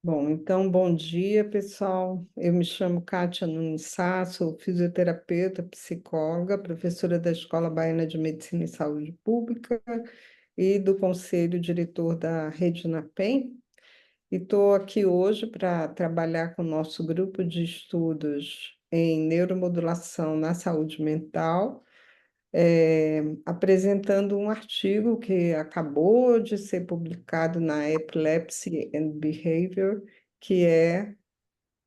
Bom, então, bom dia, pessoal. Eu me chamo Kátia Nunes Sá, sou fisioterapeuta, psicóloga, professora da Escola Baiana de Medicina e Saúde Pública e do Conselho Diretor da Rede NAPEM. E estou aqui hoje para trabalhar com o nosso grupo de estudos em neuromodulação na saúde mental, apresentando um artigo que acabou de ser publicado na Epilepsy and Behavior, que é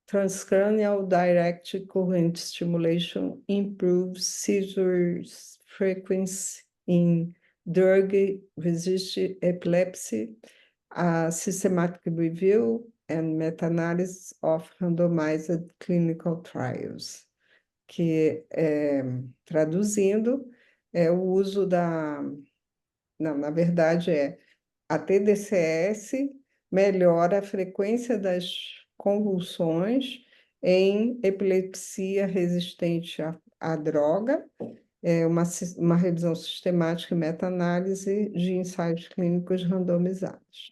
Transcranial Direct Current Stimulation Improves Seizure Frequency in Drug-Resistant Epilepsy, a Systematic Review and Meta-Analysis of Randomized Clinical Trials, que, traduzindo, é o uso da... Não, na verdade, a TDCS melhora a frequência das convulsões em epilepsia resistente à droga, uma revisão sistemática e meta-análise de ensaios clínicos randomizados.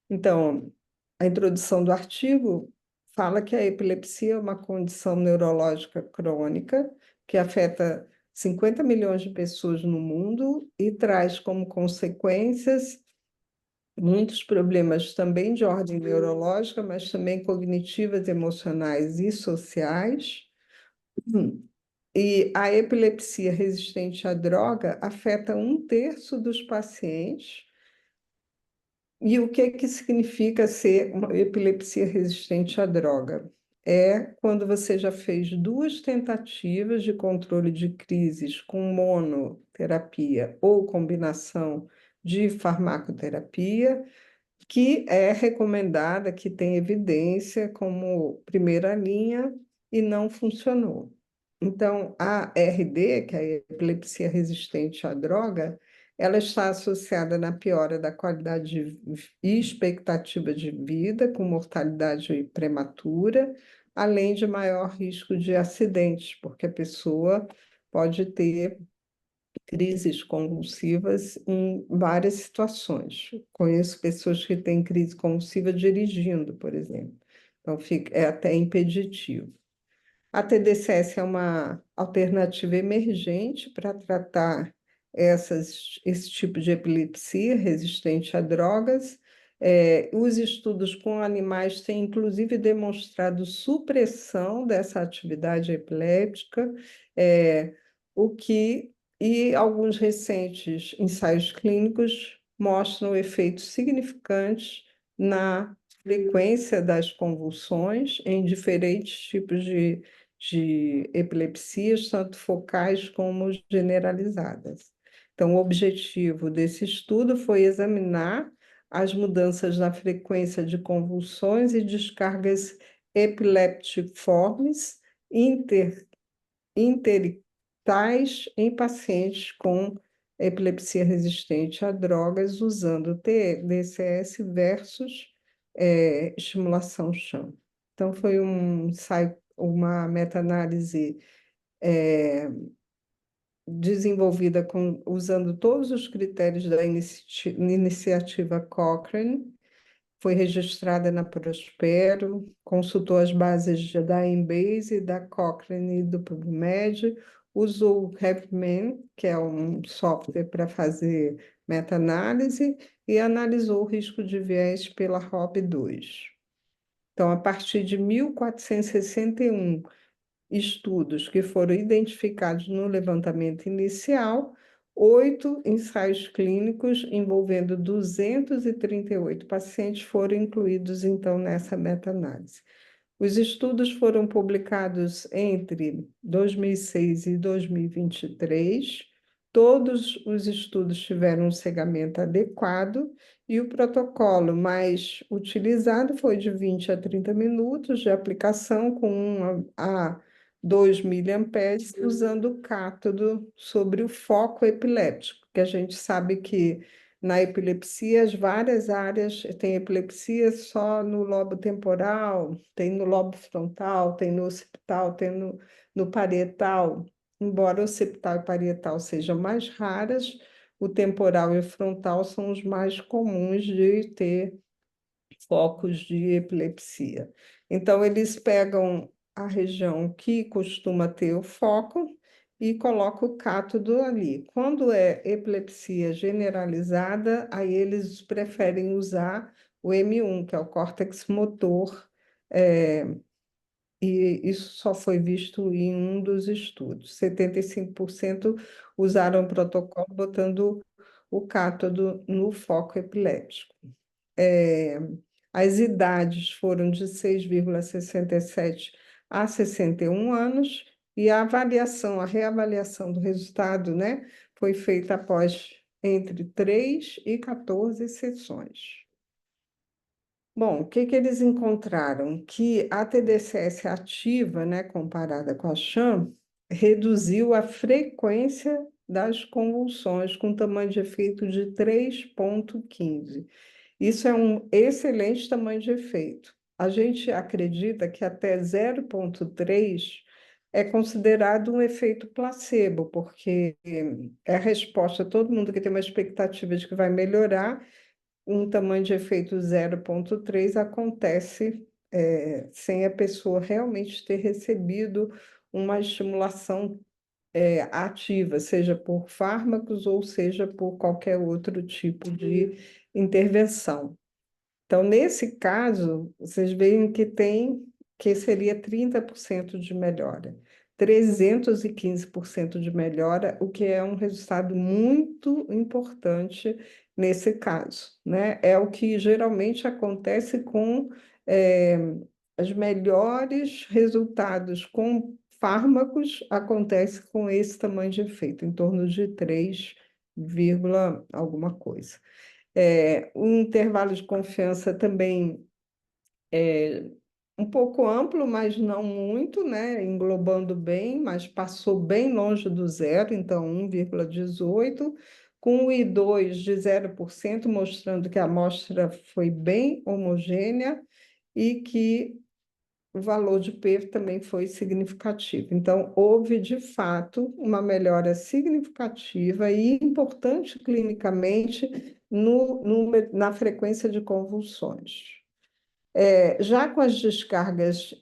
Então, a introdução do artigo fala que a epilepsia é uma condição neurológica crônica que afeta 50 milhões de pessoas no mundo e traz como consequências muitos problemas também de ordem neurológica, mas também cognitivas, emocionais e sociais. E a epilepsia resistente à droga afeta um terço dos pacientes. E o que que significa ser uma epilepsia resistente à droga? É quando você já fez duas tentativas de controle de crises com monoterapia ou combinação de farmacoterapia, que é recomendada, que tem evidência como primeira linha e não funcionou. Então, a RD, que é a epilepsia resistente à droga, ela está associada na piora da e expectativa de vida, com mortalidade prematura, além de maior risco de acidentes, porque a pessoa pode ter crises convulsivas em várias situações. Conheço pessoas que têm crise convulsiva dirigindo, por exemplo. Então, é até impeditivo. A TDCS é uma alternativa emergente para tratar esse tipo de epilepsia resistente a drogas. Os estudos com animais têm, inclusive, demonstrado supressão dessa atividade epiléptica, é, o que, e alguns recentes ensaios clínicos mostram efeitos significantes na frequência das convulsões em diferentes tipos de epilepsias, tanto focais como generalizadas. Então, o objetivo desse estudo foi examinar as mudanças na frequência de convulsões e descargas epileptiformes interictais em pacientes com epilepsia resistente a drogas, usando TDCS versus estimulação chão. Então, foi um ensaio, uma meta-análise desenvolvida usando todos os critérios da iniciativa Cochrane, foi registrada na Prospero, consultou as bases da Embase, da Cochrane e do PubMed, usou o HaveMan, que é um software para fazer meta-análise, e analisou o risco de viés pela ROB2. Então, a partir de 1461 estudos que foram identificados no levantamento inicial, 8 ensaios clínicos envolvendo 238 pacientes foram incluídos, então, nessa meta-análise. Os estudos foram publicados entre 2006 e 2023. Todos os estudos tiveram um cegamento adequado e o protocolo mais utilizado foi de 20 a 30 minutos de aplicação com 1 a 2 miliamperes, usando o cátodo sobre o foco epiléptico, que a gente sabe que na epilepsia, as várias áreas, tem epilepsia só no lobo temporal, tem no lobo frontal, tem no occipital, tem no parietal. Embora occipital e parietal sejam mais raras, o temporal e o frontal são os mais comuns de ter focos de epilepsia. Então, eles pegam a região que costuma ter o foco e colocam o cátodo ali. Quando é epilepsia generalizada, aí eles preferem usar o M1, que é o córtex motor, e isso só foi visto em um dos estudos. 75% usaram o protocolo botando o cátodo no foco epilético. É, as idades foram de 6,67 a 61 anos e a avaliação, a reavaliação do resultado, né, foi feita após entre 3 e 14 sessões. Bom, o que que eles encontraram? Que a TDCS ativa, né, comparada com a sham, reduziu a frequência das convulsões com tamanho de efeito de 3,15. Isso é um excelente tamanho de efeito. A gente acredita que até 0,3 é considerado um efeito placebo, porque é a resposta a todo mundo que tem uma expectativa de que vai melhorar. Um tamanho de efeito 0,3 acontece sem a pessoa realmente ter recebido uma estimulação ativa, seja por fármacos ou seja por qualquer outro tipo de intervenção. Então, nesse caso, vocês veem que seria 30% de melhora, 315% de melhora, o que é um resultado muito importante nesse caso, né? É o que geralmente acontece com eh, os melhores resultados com fármacos, acontece com esse tamanho de efeito, em torno de 3, alguma coisa. O intervalo de confiança também é um pouco amplo, mas não muito, né? Englobando bem, mas passou bem longe do zero, então 1,18, com o I2 de 0%, mostrando que a amostra foi bem homogênea e que o valor de P também foi significativo. Então, houve, de fato, uma melhora significativa e importante clinicamente na frequência de convulsões. Já com as descargas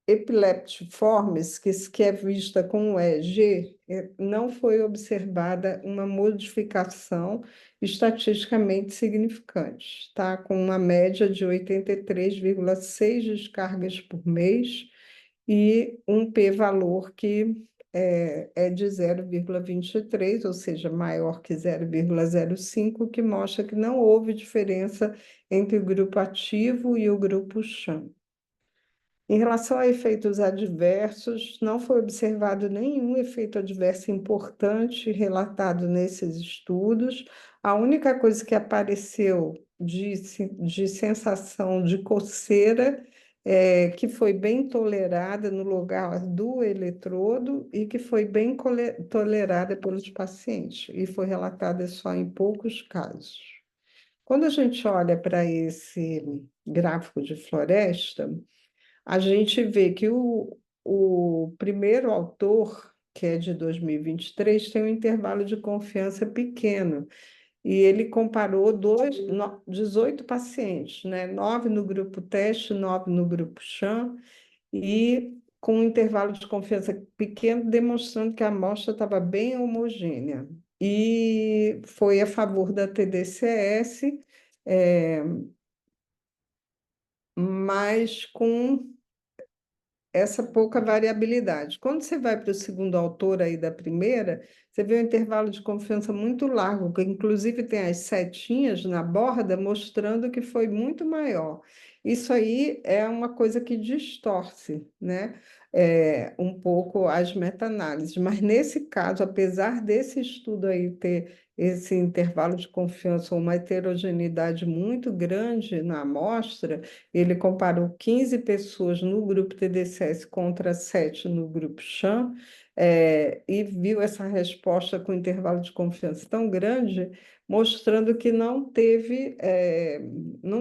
epileptiformes, que é vista com o EEG, não foi observada uma modificação estatisticamente significante, tá? Com uma média de 83,6 descargas por mês e um p-valor que é de 0,23, ou seja, maior que 0,05, que mostra que não houve diferença entre o grupo ativo e o grupo sham. Em relação a efeitos adversos, não foi observado nenhum efeito adverso importante relatado nesses estudos. A única coisa que apareceu de sensação de coceira, que foi bem tolerada no lugar do eletrodo e que foi bem tolerada pelos pacientes, e foi relatada só em poucos casos. Quando a gente olha para esse gráfico de floresta, a gente vê que o primeiro autor, que é de 2023, tem um intervalo de confiança pequeno. E ele comparou 18 pacientes, né? 9 no grupo teste, 9 no grupo sham, e com um intervalo de confiança pequeno, demonstrando que a amostra estava bem homogênea. E foi a favor da TDCS, é, mas com essa pouca variabilidade. Quando você vai para o segundo autor aí da primeira, você vê um intervalo de confiança muito largo, que inclusive tem as setinhas na borda mostrando que foi muito maior. Isso aí é uma coisa que distorce, né? Um pouco as meta-análises. Mas nesse caso, apesar desse estudo aí ter esse intervalo de confiança ou uma heterogeneidade muito grande na amostra, ele comparou 15 pessoas no grupo TDCS contra 7 no grupo sham, e viu essa resposta com intervalo de confiança tão grande, mostrando que não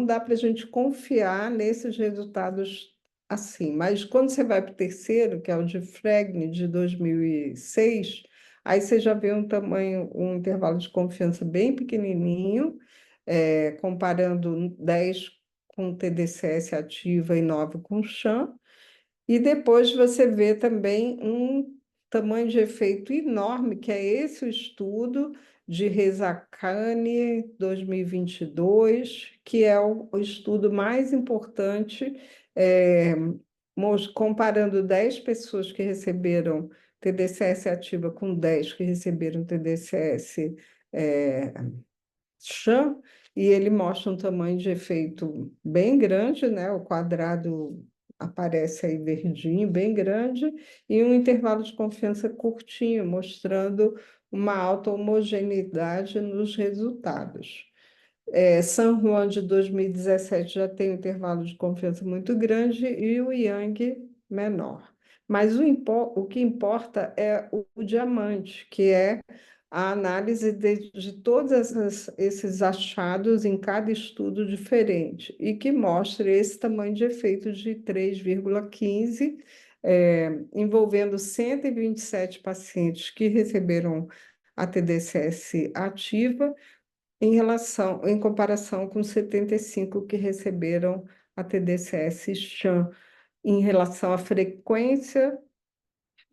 dá para a gente confiar nesses resultados assim. Mas quando você vai para o terceiro, que é o de Fregni, de 2006, Aí você já vê um tamanho, um intervalo de confiança bem pequenininho, comparando 10 com TDCS ativa e 9 com sham. E depois você vê também um tamanho de efeito enorme, que é esse o estudo de Rezakane 2022, que é o estudo mais importante, é, comparando 10 pessoas que receberam TDCS ativa com 10 que receberam TDCS Chan, e ele mostra um tamanho de efeito bem grande, né? O quadrado aparece aí verdinho, bem grande, e um intervalo de confiança curtinho, mostrando uma alta homogeneidade nos resultados. San Juan de 2017 já tem um intervalo de confiança muito grande e o Yang menor. Mas o que importa é o diamante, que é a análise de todos esses achados em cada estudo diferente e que mostra esse tamanho de efeito de 3,15, envolvendo 127 pacientes que receberam a TDCS ativa em comparação com 75 que receberam a TDCS sham, em relação à frequência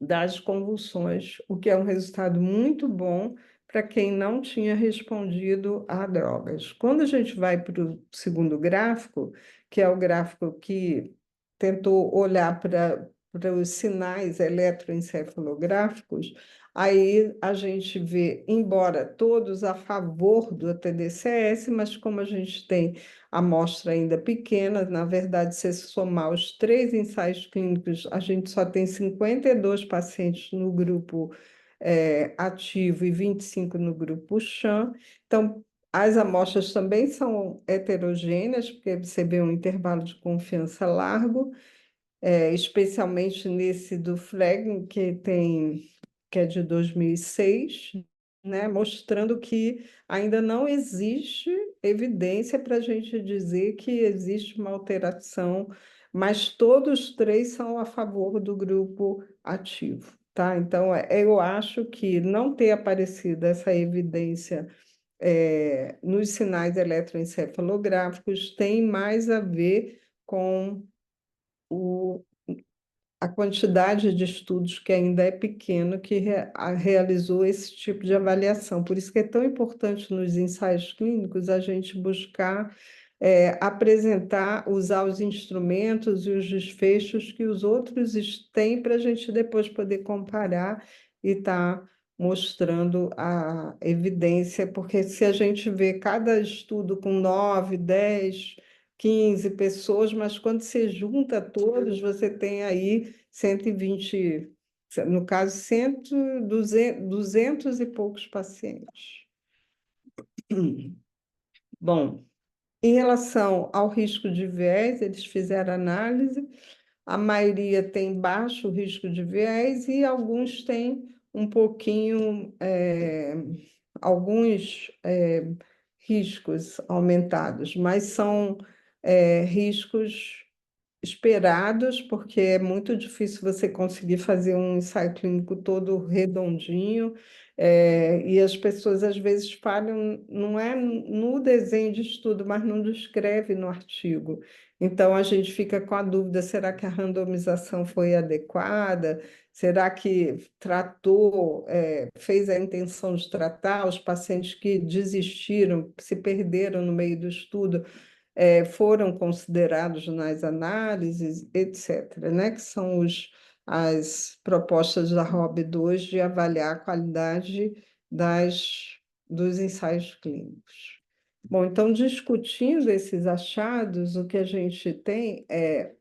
das convulsões, o que é um resultado muito bom para quem não tinha respondido a drogas. Quando a gente vai para o segundo gráfico, que é o gráfico que tentou olhar para os sinais eletroencefalográficos, aí a gente vê, embora todos a favor do TDCS, mas como a gente tem amostra ainda pequena, na verdade, se somar os 3 ensaios clínicos, a gente só tem 52 pacientes no grupo ativo e 25 no grupo sham. Então, as amostras também são heterogêneas, porque você vê um intervalo de confiança largo, especialmente nesse do Flegg, que é de 2006, né, mostrando que ainda não existe evidência para a gente dizer que existe uma alteração, mas todos os 3 são a favor do grupo ativo, tá? Então, eu acho que não ter aparecido essa evidência nos sinais eletroencefalográficos tem mais a ver com o a quantidade de estudos que ainda é pequeno que realizou esse tipo de avaliação. Por isso que é tão importante nos ensaios clínicos a gente buscar apresentar, usar os instrumentos e os desfechos que os outros têm para a gente depois poder comparar e estar mostrando a evidência, porque se a gente vê cada estudo com 9, 10, 15 pessoas, mas quando você junta todos, você tem aí 120, no caso, 100, 200 e poucos pacientes. Bom, em relação ao risco de viés, eles fizeram análise, a maioria tem baixo risco de viés e alguns têm um pouquinho, alguns riscos aumentados, mas são riscos esperados, porque é muito difícil você conseguir fazer um ensaio clínico todo redondinho, e as pessoas às vezes falham, não é no desenho de estudo, mas não descreve no artigo. Então a gente fica com a dúvida: será que a randomização foi adequada? Será que tratou, fez a intenção de tratar os pacientes que desistiram, se perderam no meio do estudo? Foram considerados nas análises, etc., né? Que são as propostas da ROB2 de avaliar a qualidade dos ensaios clínicos. Bom, então, discutindo esses achados, o que a gente tem é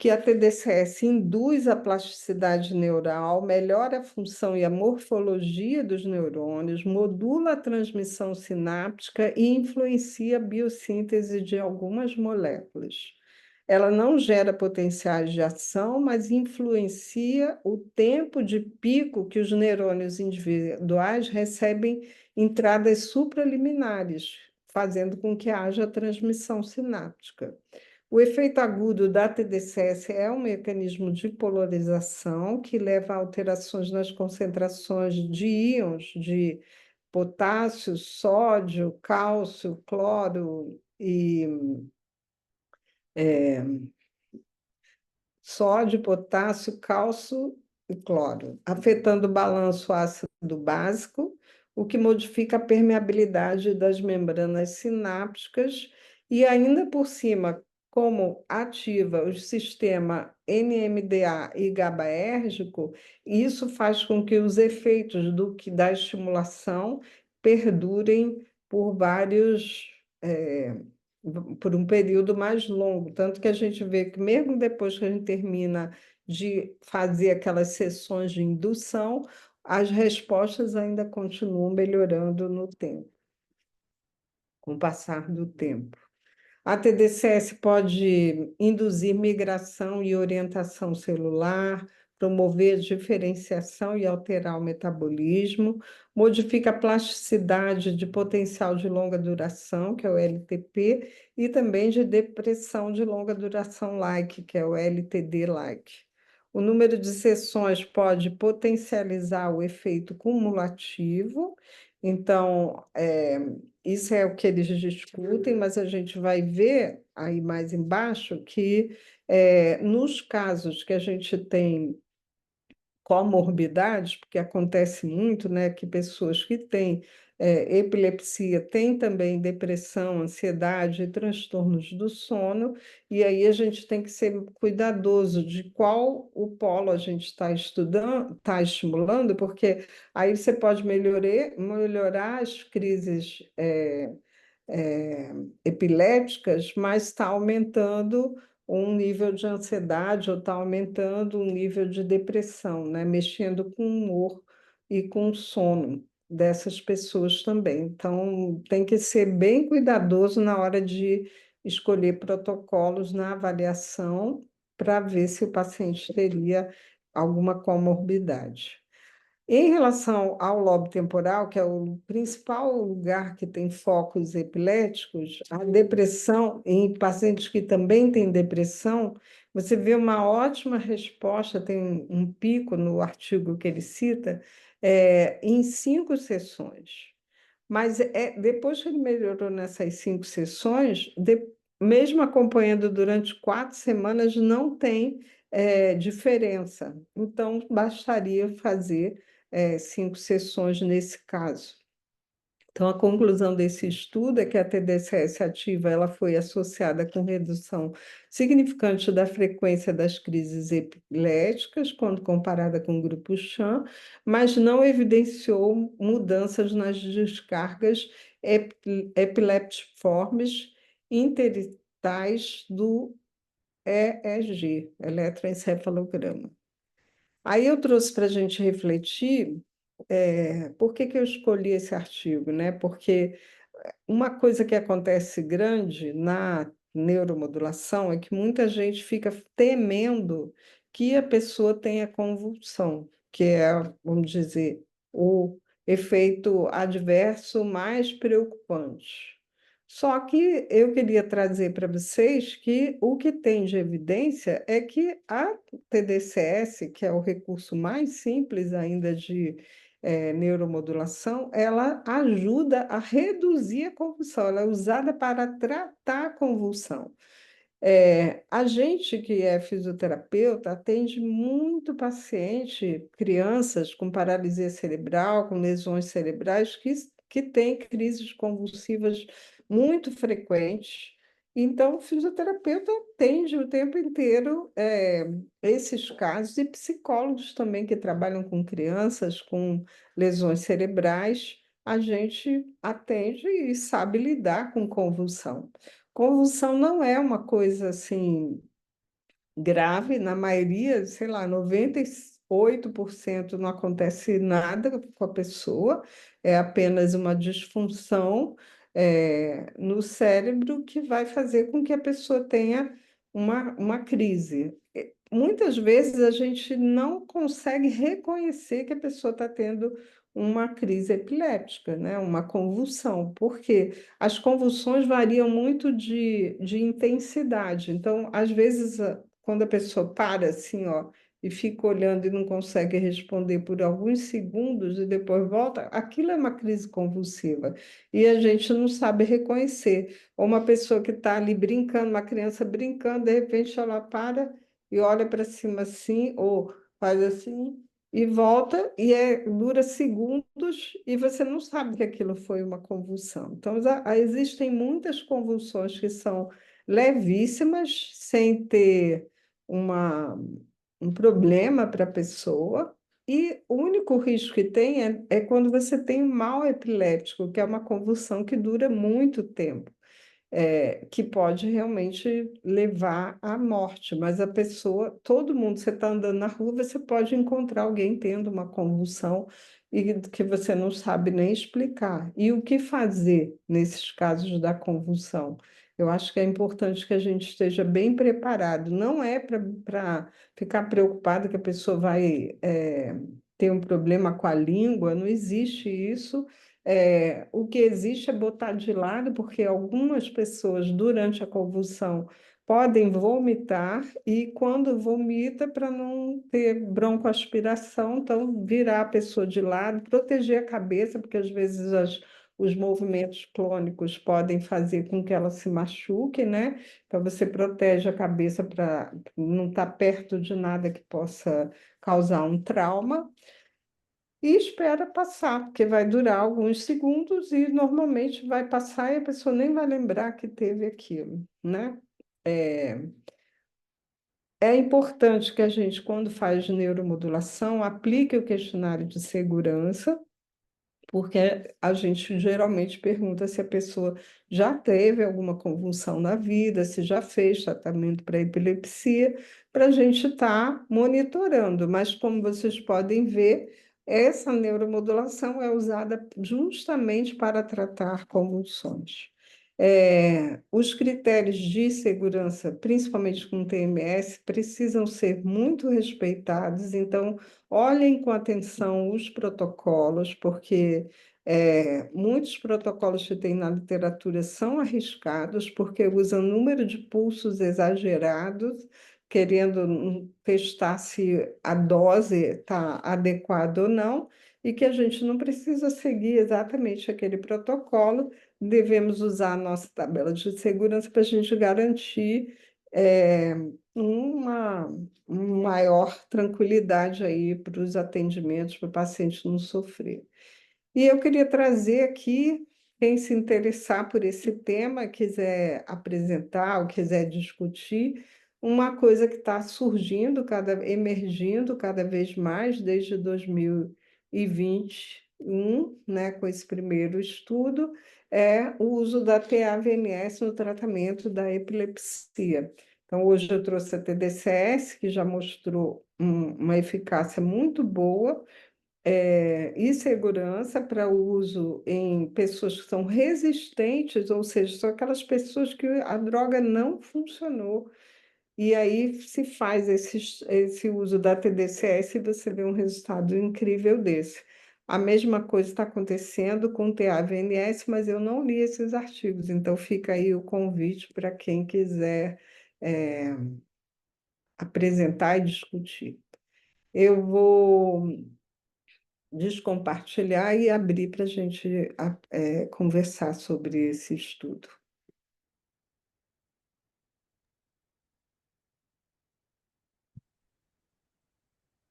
que a TDCS induz a plasticidade neural, melhora a função e a morfologia dos neurônios, modula a transmissão sináptica e influencia a biossíntese de algumas moléculas. Ela não gera potenciais de ação, mas influencia o tempo de pico que os neurônios individuais recebem entradas supraliminares, fazendo com que haja transmissão sináptica. O efeito agudo da TDCS é um mecanismo de polarização que leva a alterações nas concentrações de íons de potássio, sódio, cálcio, cloro e sódio, potássio, cálcio e cloro, afetando o balanço ácido básico, o que modifica a permeabilidade das membranas sinápticas e ainda por cima, como ativa o sistema NMDA e GABAérgico, isso faz com que os efeitos da estimulação perdurem por por um período mais longo, tanto que a gente vê que mesmo depois que a gente termina de fazer aquelas sessões de indução, as respostas ainda continuam melhorando no tempo, com o passar do tempo. A TDCS pode induzir migração e orientação celular, promover diferenciação e alterar o metabolismo, modifica a plasticidade de potencial de longa duração, que é o LTP, e também de depressão de longa duração-like, que é o LTD-like. O número de sessões pode potencializar o efeito cumulativo, então, isso é o que eles discutem, mas a gente vai ver aí mais embaixo que, nos casos que a gente tem comorbidades, porque acontece muito, né, que pessoas que têm epilepsia têm também depressão, ansiedade e transtornos do sono, e aí a gente tem que ser cuidadoso de qual o polo a gente está estudando, está estimulando, porque aí você pode melhorar as crises epiléticas, mas está aumentando um nível de ansiedade ou está aumentando um nível de depressão, né? Mexendo com o humor e com o sono dessas pessoas também. Então, tem que ser bem cuidadoso na hora de escolher protocolos na avaliação para ver se o paciente teria alguma comorbidade. Em relação ao lobo temporal, que é o principal lugar que tem focos epiléticos, a depressão, em pacientes que também têm depressão, você vê uma ótima resposta, tem um pico no artigo que ele cita, em 5 sessões. Mas depois que ele melhorou nessas 5 sessões, mesmo acompanhando durante 4 semanas, não tem diferença. Então, bastaria fazer 5 sessões nesse caso. Então, a conclusão desse estudo é que a TDCS ativa ela foi associada com redução significante da frequência das crises epiléticas, quando comparada com o grupo sham, mas não evidenciou mudanças nas descargas epileptiformes interitais do EEG, eletroencefalograma. Aí eu trouxe para a gente refletir por que que eu escolhi esse artigo, né? Porque uma coisa que acontece grande na neuromodulação é que muita gente fica temendo que a pessoa tenha convulsão, que é, vamos dizer, o efeito adverso mais preocupante. Só que eu queria trazer para vocês que o que tem de evidência é que a TDCS, que é o recurso mais simples ainda de neuromodulação, ela ajuda a reduzir a convulsão, ela é usada para tratar a convulsão. A gente que é fisioterapeuta atende muito paciente, crianças com paralisia cerebral, com lesões cerebrais, que têm crises convulsivas muito frequentes. Então, o fisioterapeuta atende o tempo inteiro esses casos, e psicólogos também que trabalham com crianças com lesões cerebrais, a gente atende e sabe lidar com convulsão. Convulsão não é uma coisa assim grave, na maioria, sei lá, 98% não acontece nada com a pessoa, é apenas uma disfunção no cérebro que vai fazer com que a pessoa tenha uma crise. muitas vezes a gente não consegue reconhecer que a pessoa está tendo uma crise epiléptica, né? Uma convulsão, porque as convulsões variam muito de intensidade. Então, às vezes, quando a pessoa para assim, ó, e fica olhando e não consegue responder por alguns segundos e depois volta, aquilo é uma crise convulsiva. E a gente não sabe reconhecer. Ou uma pessoa que está ali brincando, uma criança brincando, de repente ela para e olha para cima assim, ou faz assim, e volta, e dura segundos, e você não sabe que aquilo foi uma convulsão. Então, existem muitas convulsões que são levíssimas, sem ter uma, um problema para a pessoa, e o único risco que tem é quando você tem um mal epiléptico, que é uma convulsão que dura muito tempo, que pode realmente levar à morte. Mas a pessoa, todo mundo, você está andando na rua, você pode encontrar alguém tendo uma convulsão e que você não sabe nem explicar. E o que fazer nesses casos da convulsão? Eu acho que é importante que a gente esteja bem preparado. Não é para ficar preocupado que a pessoa vai, ter um problema com a língua, não existe isso. O que existe é botar de lado, porque algumas pessoas, durante a convulsão, podem vomitar e, quando vomita, para não ter broncoaspiração, então virar a pessoa de lado, proteger a cabeça, porque às vezes os movimentos clônicos podem fazer com que ela se machuque, né? Então você protege a cabeça para não estar perto de nada que possa causar um trauma e espera passar, porque vai durar alguns segundos e normalmente vai passar e a pessoa nem vai lembrar que teve aquilo, né? É, é importante que a gente, quando faz neuromodulação, aplique o questionário de segurança, porque a gente geralmente pergunta se a pessoa já teve alguma convulsão na vida, se já fez tratamento para epilepsia, para a gente estar monitorando. Mas, como vocês podem ver, essa neuromodulação é usada justamente para tratar convulsões. Os critérios de segurança, principalmente com TMS, precisam ser muito respeitados, então olhem com atenção os protocolos, porque muitos protocolos que tem na literatura são arriscados, porque usam número de pulsos exagerados, querendo testar se a dose está adequada ou não, e que a gente não precisa seguir exatamente aquele protocolo, devemos usar a nossa tabela de segurança para a gente garantir é, uma maior tranquilidade aí para os atendimentos, para o paciente não sofrer. E eu queria trazer aqui, quem se interessar por esse tema, quiser apresentar ou quiser discutir, uma coisa que está surgindo, emergindo cada vez mais desde 2021, né, com esse primeiro estudo, é o uso da PAVNS no tratamento da epilepsia. Então, hoje eu trouxe a TDCS, que já mostrou uma eficácia muito boa, e segurança para uso em pessoas que são resistentes, ou seja, são aquelas pessoas que a droga não funcionou. E aí se faz esse uso da TDCS e você vê um resultado incrível desse. A mesma coisa está acontecendo com o TAVNS, mas eu não li esses artigos, então fica aí o convite para quem quiser é, apresentar e discutir. Eu vou descompartilhar e abrir para a gente conversar sobre esse estudo.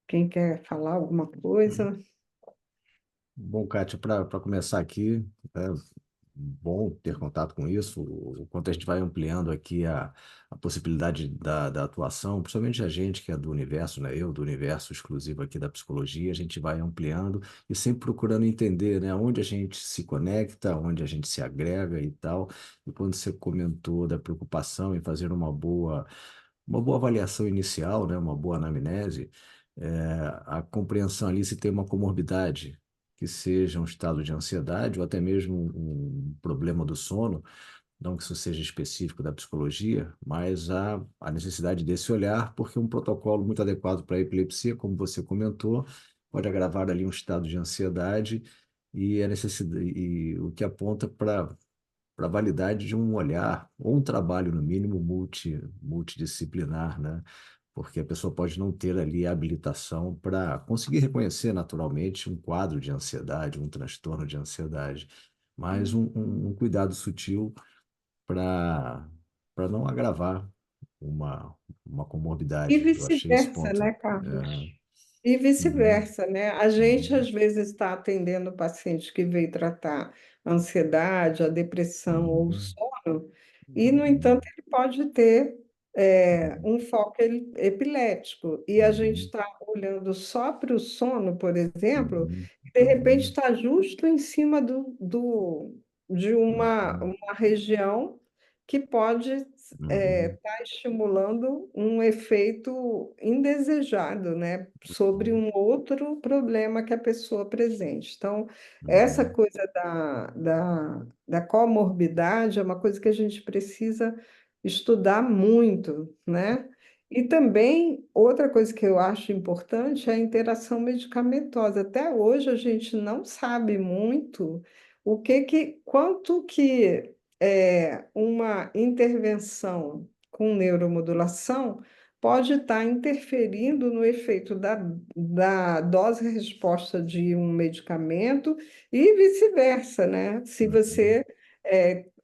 Quem quer falar alguma Uhum. coisa? Bom, Kátia, para começar aqui, é bom ter contato com isso. O quanto a gente vai ampliando aqui a possibilidade da atuação, principalmente a gente que é do universo, né? Eu, do universo exclusivo aqui da psicologia, a gente vai ampliando e sempre procurando entender, né, onde a gente se conecta, onde a gente se agrega e tal. E quando você comentou da preocupação em fazer uma boa avaliação inicial, né, uma boa anamnese, a compreensão ali se tem uma comorbidade, que seja um estado de ansiedade ou até mesmo um problema do sono, não que isso seja específico da psicologia, mas a necessidade desse olhar, porque um protocolo muito adequado para a epilepsia, como você comentou, pode agravar ali um estado de ansiedade e a necessidade, e o que aponta para a validade de um olhar, ou um trabalho, no mínimo, multidisciplinar, né? Porque a pessoa pode não ter ali a habilitação para conseguir reconhecer naturalmente um quadro de ansiedade, um transtorno de ansiedade, mas um cuidado sutil para não agravar uma E comorbidade. Eu achei esse vice-versa, ponto. né, Carlos? É, E uhum, vice-versa, né? A gente, uhum, às vezes, está atendendo o paciente que veio tratar a ansiedade, a depressão ou o uhum, sono, e, no entanto, uhum, ele pode ter uhum, um foco epilético. E a gente uhum, está olhando só para o sono, por exemplo, uhum, e, de repente, uhum, está justo em cima de uhum, uma região que pode uhum, está estimulando um efeito indesejado, né, sobre um outro problema que a pessoa apresente. Então, essa uhum, coisa da comorbidade é uma coisa que a gente precisa estudar muito, né? E também, outra coisa que eu acho importante é a interação medicamentosa. Até hoje a gente não sabe muito quanto que uma intervenção com neuromodulação pode estar interferindo no efeito da dose-resposta de um medicamento e vice-versa, né? Se uhum, você,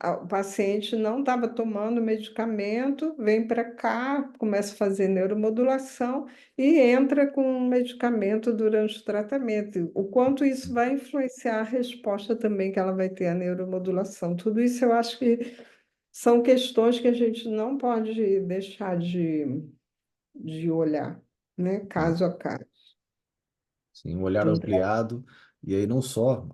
o paciente não estava tomando medicamento, vem para cá, começa a fazer neuromodulação e entra com um medicamento durante o tratamento. O quanto isso vai influenciar a resposta também que ela vai ter à neuromodulação. Tudo isso eu acho que são questões que a gente não pode deixar de olhar, né? uhum. Caso a caso. Sim, um olhar Então, ampliado, e aí não só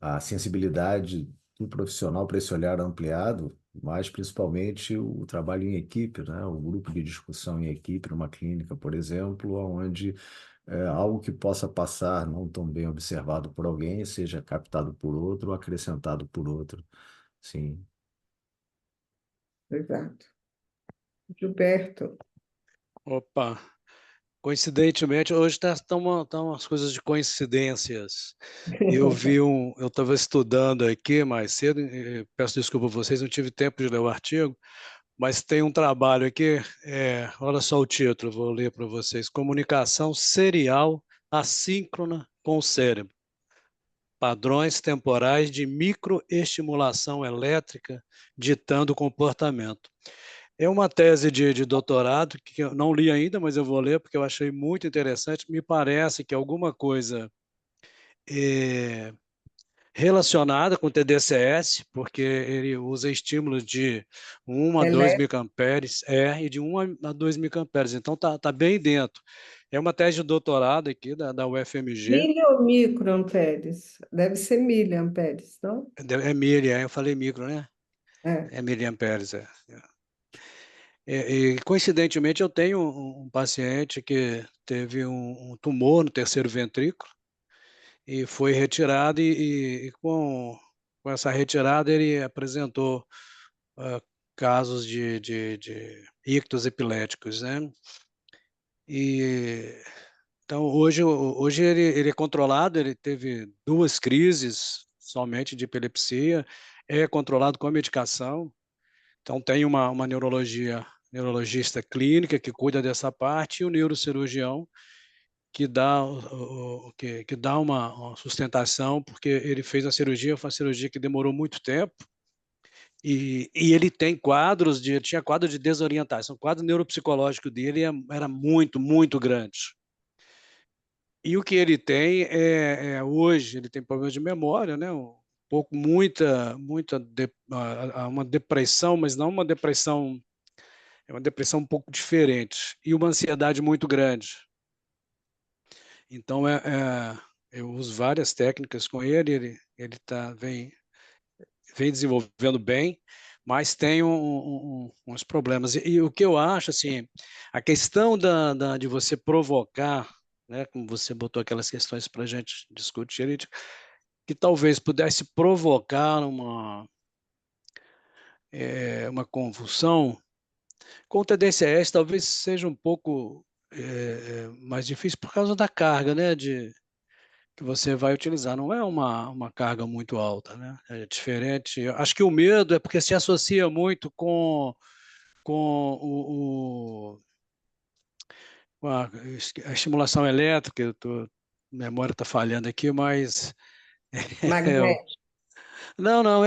a sensibilidade do profissional para esse olhar ampliado, mas principalmente o trabalho em equipe, né? O grupo de discussão em equipe, numa clínica, por exemplo, onde algo que possa passar não tão bem observado por alguém, seja captado por outro ou acrescentado por outro. Sim. exato. Gilberto. Opa, coincidentemente, hoje estão as coisas de coincidências. Eu estava estudando aqui mais cedo, peço desculpa a vocês, não tive tempo de ler o artigo, mas tem um trabalho aqui, olha só o título, vou ler para vocês: Comunicação serial assíncrona com o cérebro. Padrões temporais de microestimulação elétrica ditando o comportamento. É uma tese de doutorado que eu não li ainda, mas eu vou ler porque eu achei muito interessante. Me parece que alguma coisa é, relacionada com o TDCS, porque ele usa estímulos de 1 a 2 Elétrico, microamperes, e de 1 a 2 microamperes. Então tá bem dentro. É uma tese de doutorado aqui da UFMG. milha ou microamperes? Deve ser miliamperes, não? É milha, eu falei micro, né? É. É miliamperes, é. E, coincidentemente, eu tenho um paciente que teve um tumor no terceiro ventrículo e foi retirado, e com essa retirada ele apresentou ah, casos de ictos epiléticos, né? E, então, hoje ele é controlado, ele teve 2 crises somente de epilepsia, é controlado com medicação. Então, tem uma neurologista clínica que cuida dessa parte e o neurocirurgião que dá, que dá uma sustentação, porque ele fez a cirurgia, foi uma cirurgia que demorou muito tempo, e ele tem tinha quadro de desorientação, o quadro neuropsicológico dele era muito, muito grande. E o que ele tem hoje, ele tem problemas de memória, né? Uma depressão, mas não uma depressão. É uma depressão um pouco diferente e uma ansiedade muito grande. Então, eu uso várias técnicas com ele, vem desenvolvendo bem, mas tem uns problemas. E o que eu acho, assim, a questão de você provocar, né, como você botou aquelas questões para a gente discutir, que talvez pudesse provocar uma convulsão. Com TDCS talvez seja um pouco mais difícil por causa da carga, né, que você vai utilizar. Não é uma carga muito alta, né? É diferente. Eu acho que o medo é porque se associa muito com com a estimulação elétrica. Memória está falhando aqui, mas é, Magnético. não, não, Com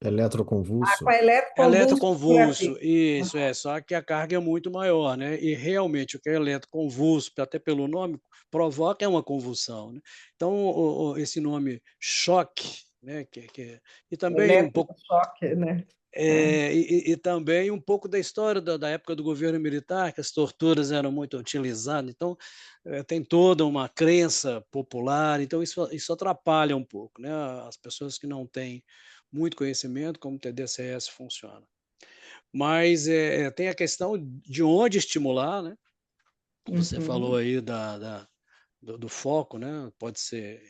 Eletroconvulso. a eletroconvulsoterapia. eletroconvulso, isso só que a carga é muito maior, né? E realmente o que é eletroconvulso, até pelo nome, provoca uma convulsão, né? Então, esse nome choque, né? E também um pouco Eletrochoque, né? É. e também um pouco da história da época do governo militar, que as torturas eram muito utilizadas, então tem toda uma crença popular, então isso atrapalha um pouco, né? As pessoas que não têm muito conhecimento como o TDCS funciona. Mas tem a questão de onde estimular, né? Você falou Uhum. aí do foco, né? Pode ser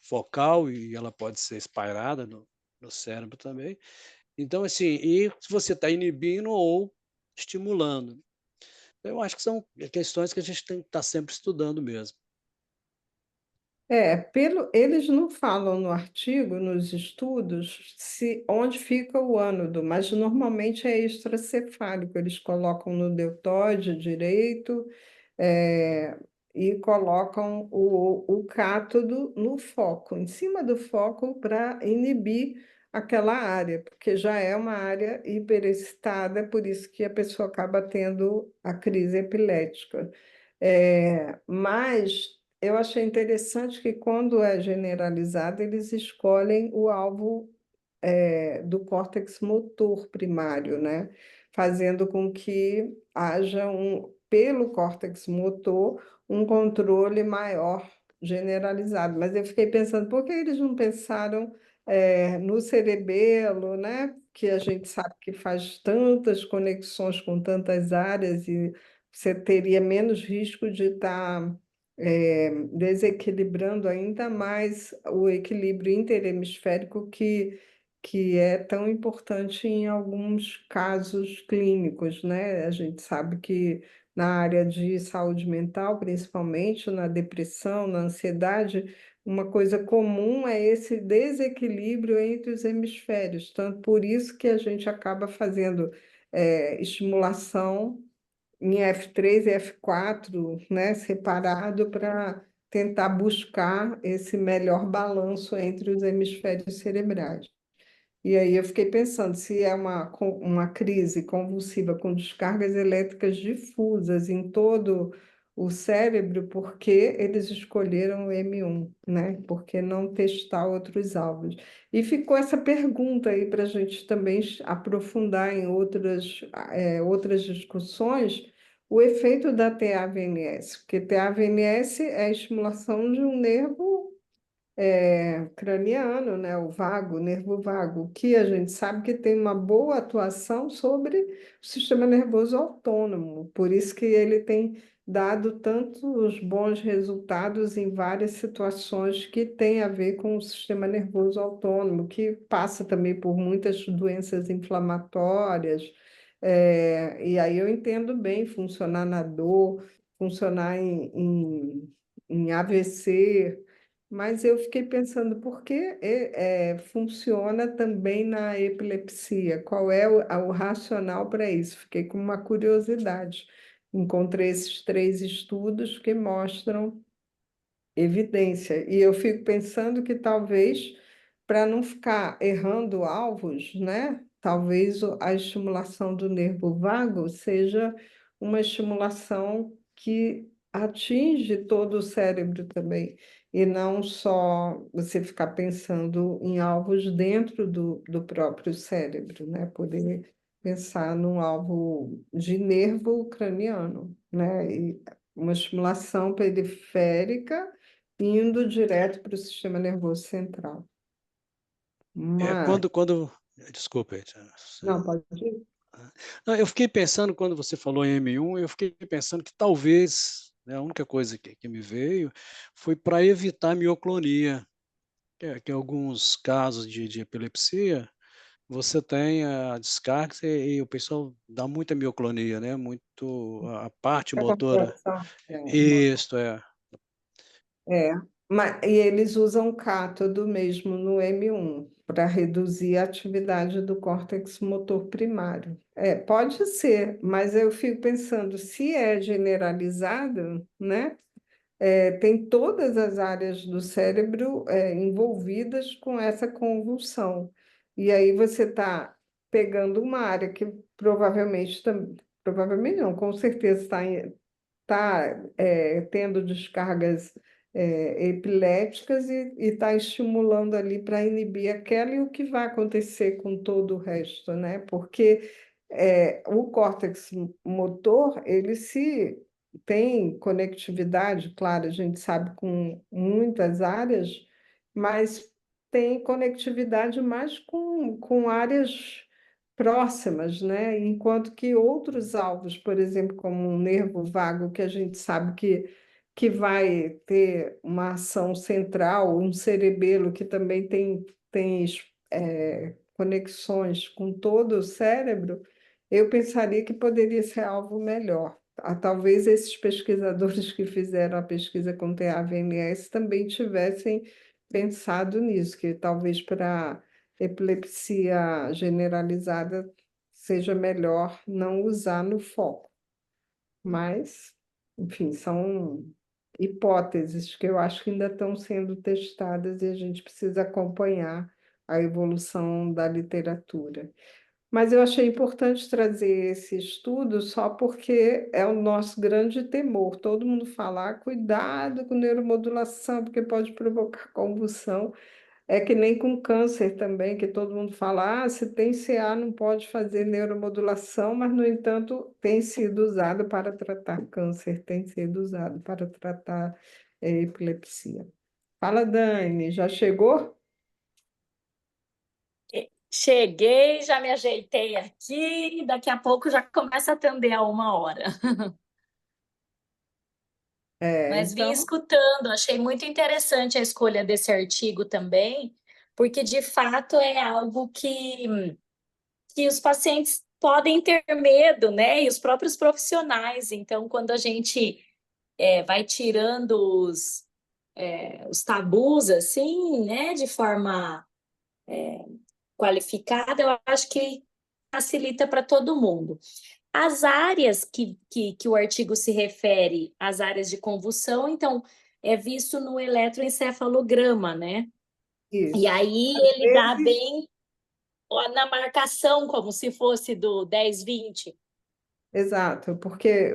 focal e ela pode ser espalhada no cérebro também. Então, assim, e se você está inibindo ou estimulando. Eu acho que são questões que a gente tem que estar sempre estudando mesmo. Eles não falam no artigo, nos estudos, onde fica o ânodo, mas normalmente é extracefálico. Eles colocam no deltoide direito, é, e colocam o cátodo no foco, em cima do foco, para inibir aquela área, porque já é uma área hiperexcitada, por isso que a pessoa acaba tendo a crise epilética. Mas eu achei interessante que, quando é generalizado, eles escolhem o alvo do córtex motor primário, né? Fazendo com que haja pelo córtex motor, um controle maior generalizado. Mas eu fiquei pensando, por que eles não pensaram no cerebelo, né? Que a gente sabe que faz tantas conexões com tantas áreas e você teria menos risco de estar desequilibrando ainda mais o equilíbrio interhemisférico que é tão importante em alguns casos clínicos, né? A gente sabe que na área de saúde mental, principalmente na depressão, na ansiedade, uma coisa comum é esse desequilíbrio entre os hemisférios. Tanto por isso que a gente acaba fazendo estimulação em F3 e F4, né, separado, para tentar buscar esse melhor balanço entre os hemisférios cerebrais. E aí eu fiquei pensando, se é uma crise convulsiva com descargas elétricas difusas em todo o cérebro, por que eles escolheram o M1, né? Por que não testar outros alvos? E ficou essa pergunta aí para a gente também aprofundar em outras discussões, o efeito da TAVNS, porque TAVNS é a estimulação de um nervo craniano, né, o vago, o nervo vago, que a gente sabe que tem uma boa atuação sobre o sistema nervoso autônomo. Por isso que ele tem dado tantos bons resultados em várias situações que têm a ver com o sistema nervoso autônomo, que passa também por muitas doenças inflamatórias. E aí eu entendo bem funcionar na dor, funcionar em AVC, mas eu fiquei pensando, por que funciona também na epilepsia? Qual é o racional para isso? Fiquei com uma curiosidade. Encontrei esses 3 estudos que mostram evidência. E eu fico pensando que talvez, para não ficar errando alvos, né? Talvez a estimulação do nervo vago seja uma estimulação que atinge todo o cérebro também, e não só você ficar pensando em alvos dentro do próprio cérebro, né? Poder pensar num alvo de nervo craniano, né? E uma estimulação periférica indo direto para o sistema nervoso central. Mas, Desculpe. não, pode ir. Não, eu fiquei pensando, quando você falou em M1, eu fiquei pensando que talvez, né, a única coisa que me veio foi para evitar mioclonia, que em alguns casos de epilepsia, você tem a descarga e o pessoal dá muita mioclonia, né? Muito a parte Essa motora. contração, Isso é. E eles usam cátodo mesmo no M1 para reduzir a atividade do córtex motor primário. Pode ser, mas eu fico pensando, se é generalizado, né? Tem todas as áreas do cérebro envolvidas com essa convulsão. E aí você está pegando uma área que provavelmente, provavelmente não, com certeza está tendo descargas epiléticas e está estimulando ali para inibir aquela e o que vai acontecer com todo o resto, né? Porque o córtex motor, ele se tem conectividade, claro, a gente sabe com muitas áreas, mas tem conectividade mais com áreas próximas, né? Enquanto que outros alvos, por exemplo, como um nervo vago, que a gente sabe que vai ter uma ação central, um cerebelo que também tem conexões com todo o cérebro, eu pensaria que poderia ser alvo melhor. Talvez esses pesquisadores que fizeram a pesquisa com TAVMS também tivessem pensado nisso, que talvez para epilepsia generalizada seja melhor não usar no foco. Mas, enfim, são hipóteses que eu acho que ainda estão sendo testadas e a gente precisa acompanhar a evolução da literatura. Mas eu achei importante trazer esse estudo só porque é o nosso grande temor. Todo mundo fala, cuidado com neuromodulação, porque pode provocar convulsão. É que nem com câncer também, que todo mundo fala, se tem CA não pode fazer neuromodulação, mas, no entanto, tem sido usado para tratar câncer, tem sido usado para tratar epilepsia. Fala, Dani, já chegou? Cheguei, já me ajeitei aqui, daqui a pouco já começa a atender a 1 hora. Mas vim Então, escutando, achei muito interessante a escolha desse artigo também, porque de fato é algo que os pacientes podem ter medo, né? E os próprios profissionais. Então, quando a gente vai tirando os tabus, assim, né, de forma qualificada, eu acho que facilita para todo mundo. As áreas que o artigo se refere, as áreas de convulsão, então, é visto no eletroencefalograma, né? E isso. aí Às ele dá vezes, bem ó, na marcação, como se fosse do 10-20. exato, porque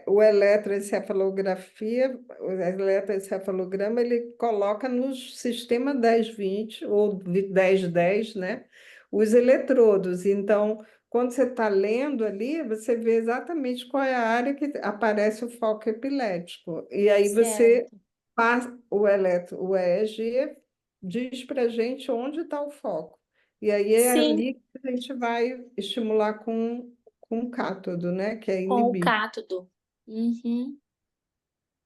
o eletroencefalograma, ele coloca no sistema 10-20 ou 10-10, né? Os eletrodos. Então, quando você está lendo ali, você vê exatamente qual é a área que aparece o foco epilético. E aí você Certo. faz o EEG diz para a gente onde está o foco. E aí é Sim, ali que a gente vai estimular com o cátodo, né? Que é com o inibir. cátodo. Uhum.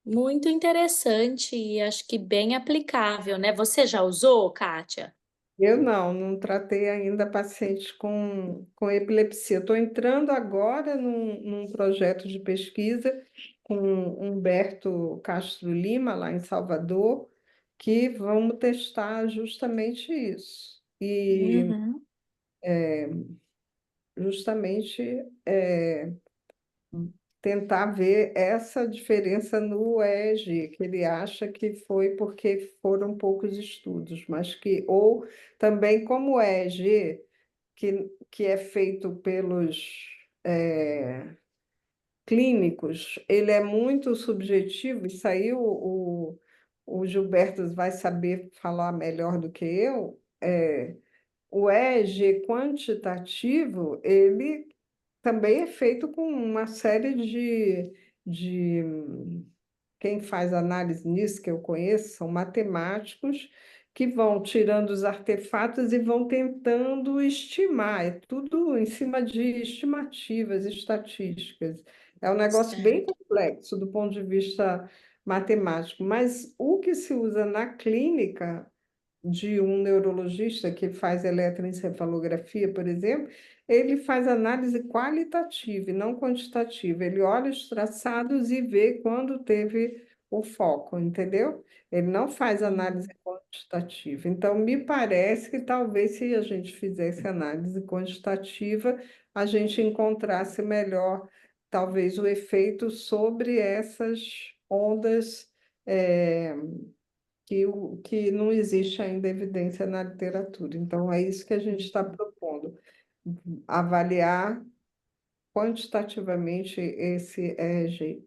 Muito interessante e acho que bem aplicável, né? Você já usou, Kátia? Eu não tratei ainda pacientes com epilepsia. Estou entrando agora num projeto de pesquisa com Humberto Castro Lima, lá em Salvador, que vamos testar justamente isso. E Uhum. justamente tentar ver essa diferença no EEG, que ele acha que foi porque foram poucos estudos, mas que, ou também como o EEG, que é feito pelos clínicos, ele é muito subjetivo, isso aí o Gilberto vai saber falar melhor do que eu. O EEG quantitativo, ele também é feito com uma série de quem faz análise nisso, que eu conheço, são matemáticos que vão tirando os artefatos e vão tentando estimar. É tudo em cima de estimativas, estatísticas. É um negócio bem Certo. complexo do ponto de vista matemático, mas o que se usa na clínica de um neurologista que faz eletroencefalografia, por exemplo, ele faz análise qualitativa e não quantitativa. Ele olha os traçados e vê quando teve o foco, entendeu? Ele não faz análise quantitativa. Então, me parece que talvez se a gente fizesse análise quantitativa, a gente encontrasse melhor, talvez, o efeito sobre essas ondas. Que não existe ainda evidência na literatura. Então, é isso que a gente está propondo, avaliar quantitativamente esse EEG,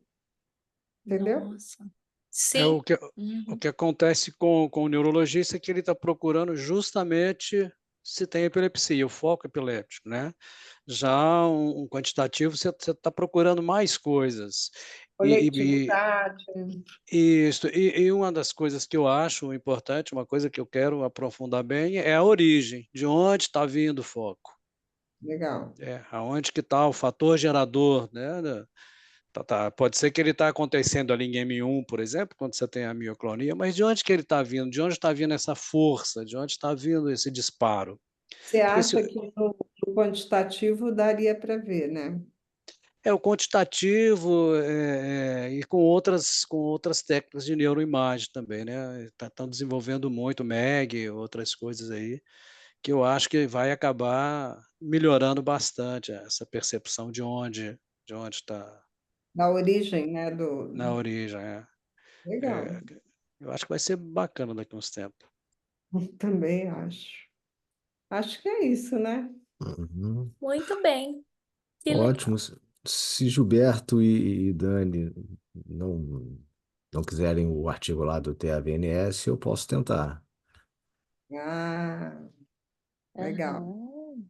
entendeu? Nossa. É Sim. o que acontece com o neurologista é que ele está procurando justamente se tem epilepsia, o foco epiléptico, né? Já um quantitativo, você está procurando mais coisas. Conectividade. Isso, e uma das coisas que eu acho importante, uma coisa que eu quero aprofundar bem, é a origem, de onde está vindo o foco. Legal. Aonde que está o fator gerador, né? Pode ser que ele está acontecendo ali em M1, por exemplo, quando você tem a mioclonia, mas de onde que ele está vindo? De onde está vindo essa força? De onde está vindo esse disparo? Você Porque se, acha que no quantitativo daria para ver, né? o quantitativo e com outras técnicas de neuroimagem também, né? Estão desenvolvendo muito MEG, outras coisas aí, que eu acho que vai acabar melhorando bastante essa percepção de onde está Da origem, né? na origem. Legal. Eu acho que vai ser bacana daqui a uns tempos. Também acho. Acho que é isso, né? Uhum. Muito bem. Que Ótimo. legal. Se Gilberto e Dani não quiserem o artigo lá do TAVNS, eu posso tentar. Ah, legal. Aham.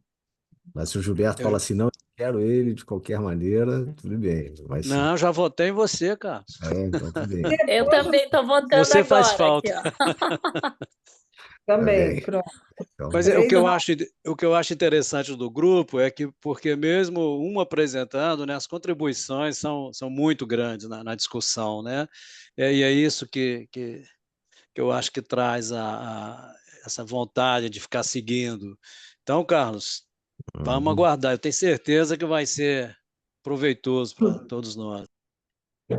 Mas se o Gilberto fala Eu- assim, não, eu quero ele de qualquer maneira, tudo bem. Mas se, não, já votei em você, Carlos. então tudo bem. Eu Depois também estou votando Você faz agora aqui, falta. ó. Tá também, bem. pronto. Então, Mas Três o que eu acho interessante do grupo é que, porque mesmo um apresentando, né, as contribuições são muito grandes na discussão, né? E é isso que eu acho que traz essa vontade de ficar seguindo. Então, Carlos, vamos uhum. aguardar. Eu tenho certeza que vai ser proveitoso para todos nós.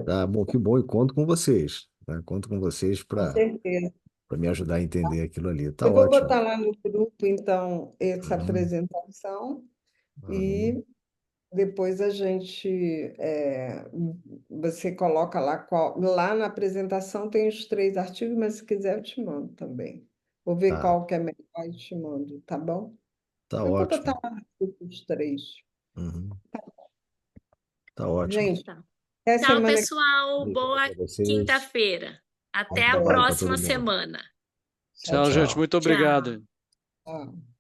Tá bom, e conto com vocês. Tá? Conto com vocês com para certeza. me ajudar a entender aquilo ali. Tá Eu vou ótimo. botar lá no grupo, então, essa Uhum, apresentação uhum. e depois você coloca lá, lá na apresentação tem os 3 artigos, mas se quiser eu te mando também. Vou ver Tá, qual que é melhor e te mando, tá bom? tá Eu vou botar ótimo. lá no grupo os 3. Uhum, tá ótimo. Gente, Tá. até Tchau, semana que pessoal. Obrigado Boa a vocês. quinta-feira. Bom Até a trabalho para vem. todo próxima mundo. semana. Tchau, Tchau, gente. tchau. Muito Tchau. obrigado. Tchau.